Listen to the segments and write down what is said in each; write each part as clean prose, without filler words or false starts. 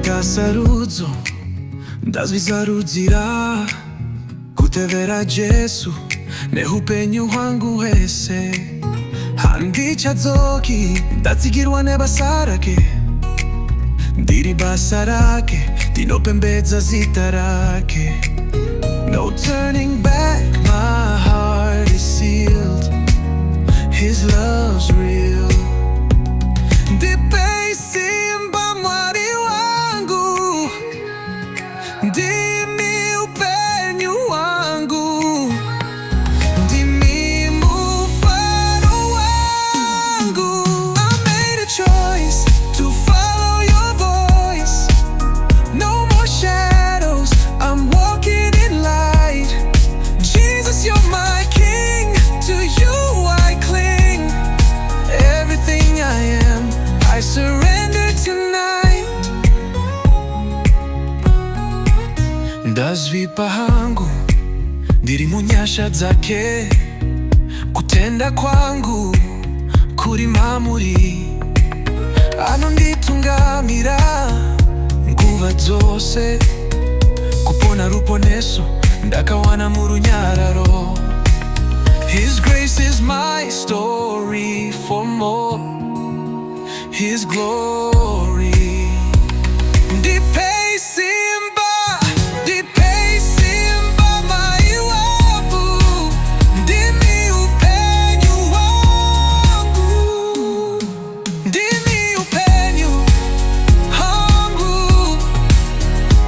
Sarudzo, ndazizarudzira kutevera Jesu neupenyu hwangu hwese. Handichadzoki ndatsigirwa nebasa rake, ndiri basa rake ndinopembedza zita rake. No turning back, my heart is sealed, His love's real. Simba mwari wangu, ndimi upenyu wangu, ndimi mfano wangu. I made a choice to follow your voice. No more shadows, I'm walking in light. Jesus, you're my King, to you I cling. Everything I am, I surrender tonight. Ndazvipa hangu, ndiri munyasha dzake. Kutenda kwangu kuri mamuri, anonditungamira nguva dzose. Kupona ruponeso ndakawana murunyararo. His grace is my story, for more His glory. Ndipe Simba mai wavu, ndimi upenyu wangu, ndimi upenyu wangu.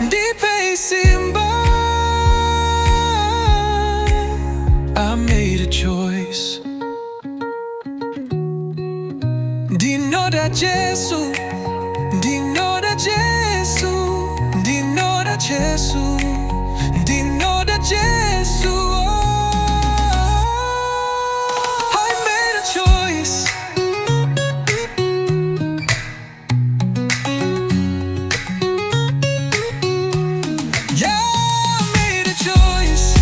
Ndipe Simba. I made a choice. Ndinoda Jesu, ndinoda Jesu, ndinoda Jesu, ndinoda Jesu. I made a choice. Yeah, I made a choice.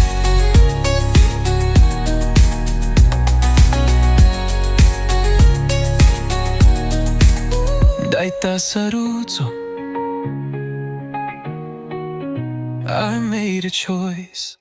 Daita Sarudzo, I made a choice.